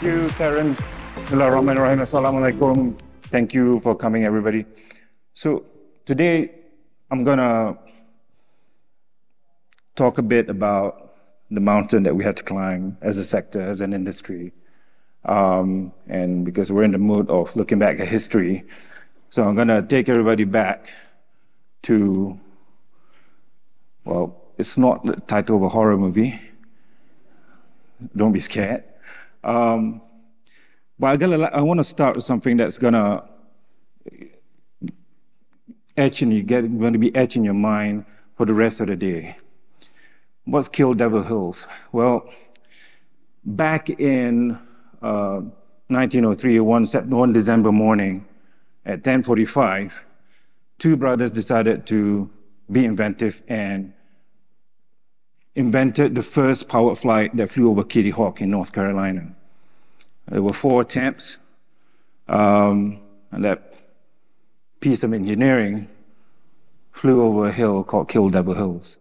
you, Terence. Bismillahirrahmanirrahim. Assalamualaikum. Thank you for coming, everybody. So today, I'm going to talk a bit about the mountain that we had to climb as a sector, as an industry. And because we're in the mood of looking back at history, so I'm going to take everybody back to, well, it's not the title of a horror movie. Don't be scared. But I want to start with something that's going to be etched in your mind for the rest of the day. What's killed Devil Hills? Well, back in 1903, one December morning at 10:45, two brothers decided to be inventive and invented the first powered flight that flew over Kitty Hawk in North Carolina. There were 4 attempts, and that piece of engineering flew over a hill called Kill Devil Hills.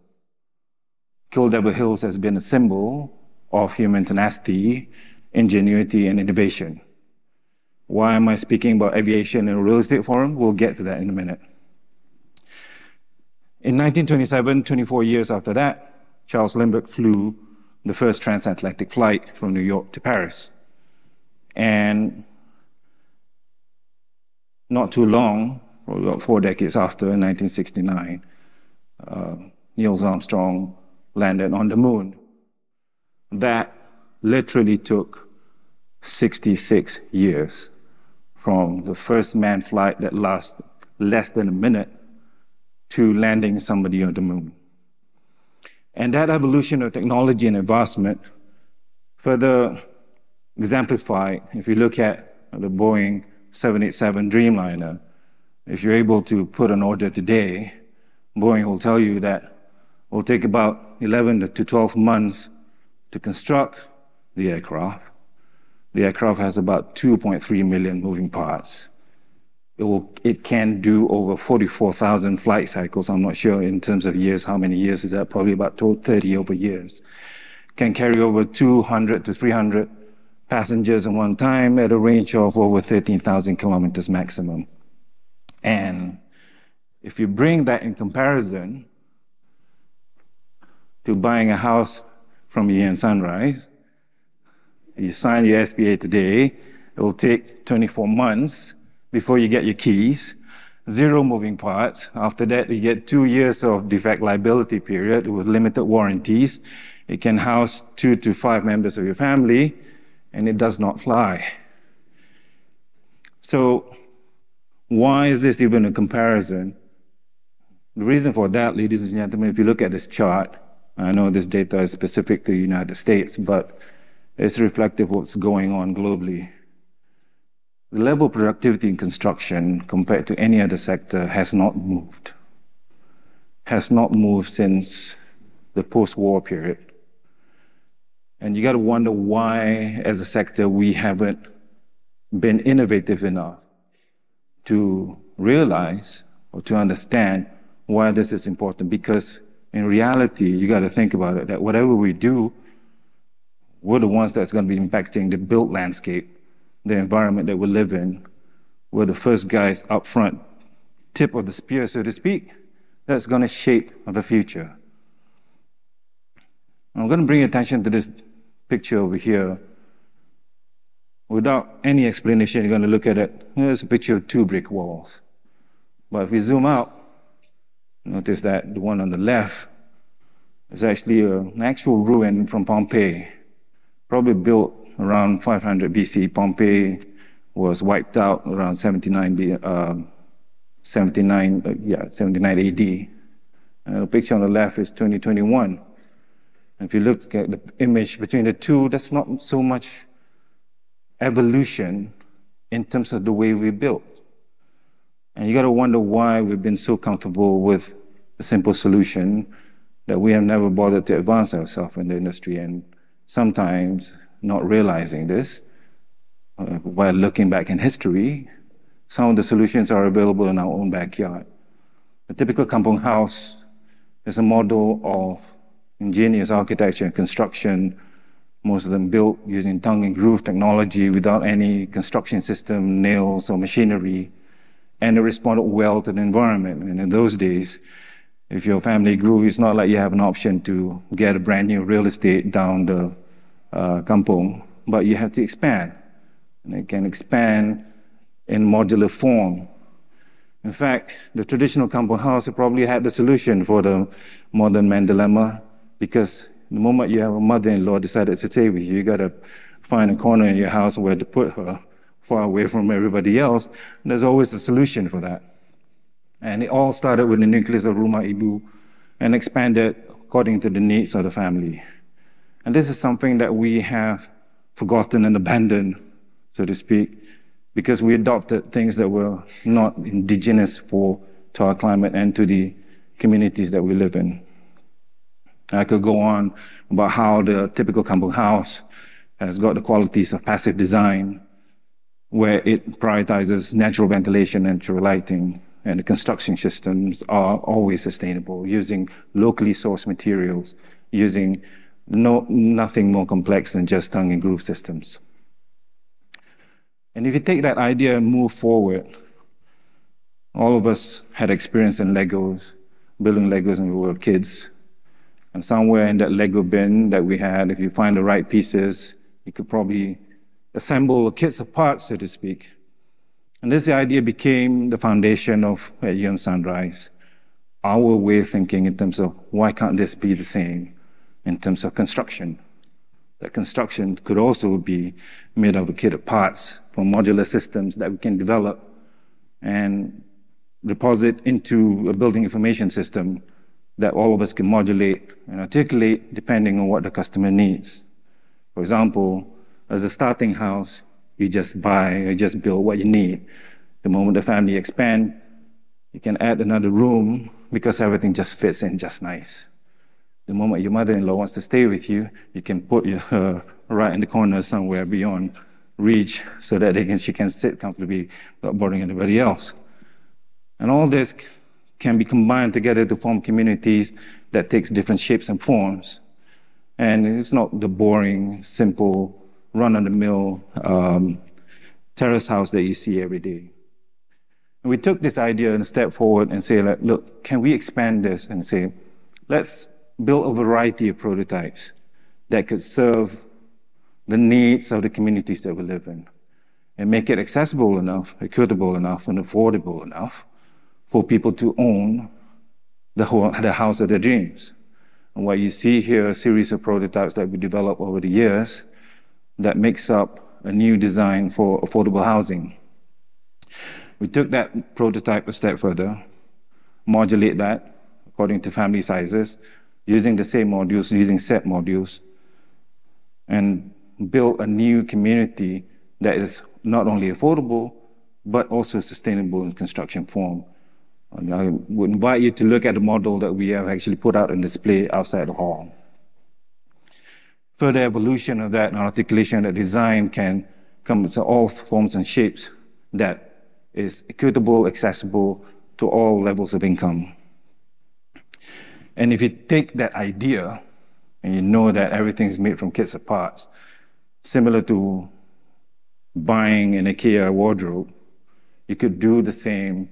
Kill Devil Hills has been a symbol of human tenacity, ingenuity, and innovation. Why am I speaking about aviation in a real estate forum? We'll get to that in a minute. In 1927, 24 years after that, Charles Lindbergh flew the first transatlantic flight from New York to Paris. And not too long, about 4 decades after, in 1969, Neil Armstrong landed on the moon. That literally took 66 years from the first manned flight that lasted less than a minute to landing somebody on the moon. And that evolution of technology and advancement further exemplified, if you look at the Boeing 787 Dreamliner, if you're able to put an order today, Boeing will tell you that it will take about 11 to 12 months to construct the aircraft. The aircraft has about 2.3 million moving parts. It can do over 44,000 flight cycles. I'm not sure in terms of years, how many years is that? Probably about 30 over years. Can carry over 200 to 300 passengers at one time at a range of over 13,000 kilometers maximum. And if you bring that in comparison to buying a house from Yen Sunrise, you sign your SPA today, it will take 24 months before you get your keys, 0 moving parts. After that, you get 2 years of defect liability period with limited warranties. It can house 2 to 5 members of your family, and it does not fly. So why is this even a comparison? The reason for that, ladies and gentlemen, if you look at this chart, I know this data is specific to the United States, but it's reflective of what's going on globally. The level of productivity in construction compared to any other sector has not moved. Has not moved since the post-war period. And you got to wonder why, as a sector, we haven't been innovative enough to realize or to understand why this is important. Because in reality, you got to think about it, that whatever we do, we're the ones that's going to be impacting the built landscape, the environment that we live in. We're the first guys up front, tip of the spear, so to speak, that's going to shape the future. I'm going to bring attention to this picture over here. Without any explanation, you're going to look at it. Here's a picture of 2 brick walls. But if we zoom out, notice that the one on the left is actually an actual ruin from Pompeii, probably built around 500 BC. Pompeii was wiped out around 79 AD. And the picture on the left is 2021. And if you look at the image between the two, that's not so much evolution in terms of the way we built. And you got to wonder why we've been so comfortable with a simple solution that we have never bothered to advance ourselves in the industry. And sometimes, not realizing this, while looking back in history, some of the solutions are available in our own backyard. A typical kampong house is a model of ingenious architecture and construction most of them built using tongue and groove technology without any construction system, nails, or machinery, and it responded well to the environment. And in those days, if your family grew, it's not like you have an option to get a brand new real estate down the kampong, but you have to expand. And it can expand in modular form. In fact, the traditional kampong house probably had the solution for the modern man dilemma, because the moment you have a mother-in-law decided to stay with you, you got to find a corner in your house where to put her, far away from everybody else. And there's always a solution for that. And it all started with the nucleus of Rumah Ibu and expanded according to the needs of the family. And this is something that we have forgotten and abandoned, so to speak, because we adopted things that were not indigenous to our climate and to the communities that we live in. I could go on about how the typical kampong house has got the qualities of passive design, where it prioritizes natural ventilation and natural lighting, and the construction systems are always sustainable, using locally sourced materials, using nothing more complex than just tongue and groove systems. And if you take that idea and move forward, all of us had experience in Legos, building Legos when we were kids. And somewhere in that Lego bin that we had, if you find the right pieces, you could probably assemble kits of parts, so to speak. And this idea became the foundation of Sunrise, our way of thinking in terms of why can't this be the same in terms of construction. That construction could also be made of a kit of parts from modular systems that we can develop and deposit into a building information system that all of us can modulate and articulate depending on what the customer needs. For example, as a starting house, you just buy or just build what you need. The moment the family expand, you can add another room because everything just fits in just nice. The moment your mother-in-law wants to stay with you, you can put her right in the corner somewhere beyond reach so that she can sit comfortably without bothering anybody else. And all this can be combined together to form communities that takes different shapes and forms. And it's not the boring, simple, run-of-the-mill terrace house that you see every day. And we took this idea and step forward and say, like, look, can we expand this and say, let's build a variety of prototypes that could serve the needs of the communities that we live in and make it accessible enough, equitable enough, and affordable enough for people to own the house of their dreams. And what you see here are a series of prototypes that we developed over the years that makes up a new design for affordable housing. We took that prototype a step further, modulate that according to family sizes, using the same modules, using set modules, and build a new community that is not only affordable, but also sustainable in construction form. And I would invite you to look at the model that we have actually put out on display outside the hall. Further evolution of that and articulation of that design can come to all forms and shapes that is equitable, accessible to all levels of income. And if you take that idea and you know that everything is made from kits of parts, similar to buying an IKEA wardrobe, you could do the same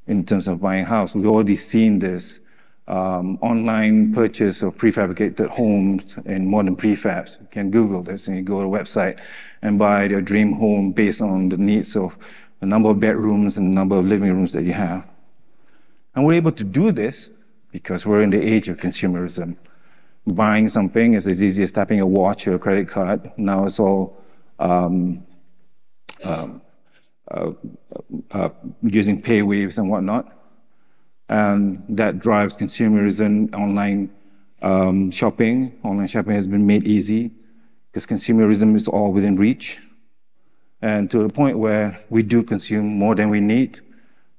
in terms of buying a house. We've already seen this online purchase of prefabricated homes in modern prefabs. You can Google this and you go to a website and buy your dream home based on the needs of the number of bedrooms and the number of living rooms that you have. And we're able to do this because we're in the age of consumerism. Buying something is as easy as tapping a watch or a credit card. Now it's all using pay waves and whatnot. And that drives consumerism, online shopping. Online shopping has been made easy because consumerism is all within reach. And to the point where we do consume more than we need.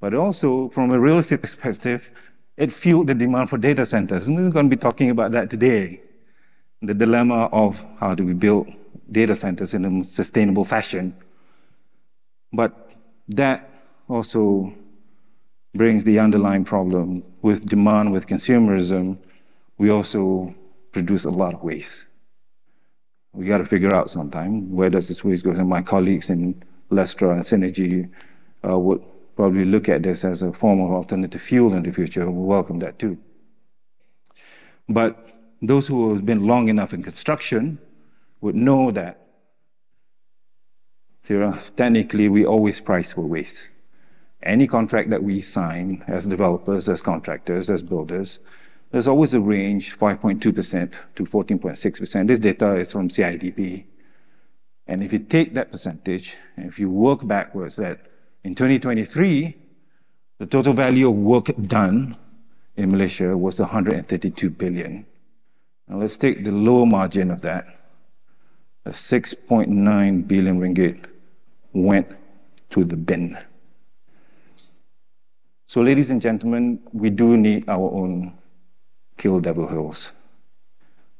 But also, from a real estate perspective, it fueled the demand for data centers. And we're going to be talking about that today. The dilemma of how do we build data centers in a sustainable fashion. But that also brings the underlying problem. With demand, with consumerism, we also produce a lot of waste. We got to figure out sometime where does this waste go. And my colleagues in Lestra and Synergy would probably look at this as a form of alternative fuel in the future. We welcome that too. But those who have been long enough in construction would know that technically we always price for waste. Any contract that we sign as developers, as contractors, as builders, there's always a range, 5.2% to 14.6%. This data is from CIDP. And if you take that percentage, and if you work backwards, that in 2023, the total value of work done in Malaysia was 132 billion. Now let's take the low margin of that. 6.9 billion ringgit went to the bin. So ladies and gentlemen, we do need our own Kill Devil Hills.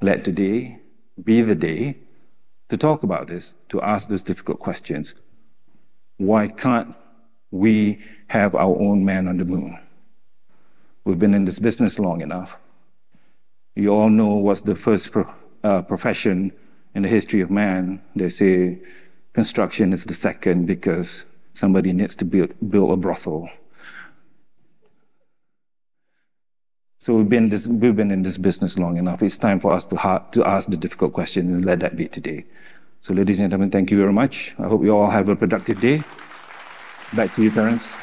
Let today be the day to talk about this, to ask those difficult questions. Why can't we have our own man on the moon? We've been in this business long enough. You all know what's the first profession in the history of man. They say construction is the second because somebody needs to build a brothel. So we've been in this business long enough. It's time for us to ask the difficult question, and let that be today. So ladies and gentlemen, thank you very much. I hope you all have a productive day. Back to you, parents.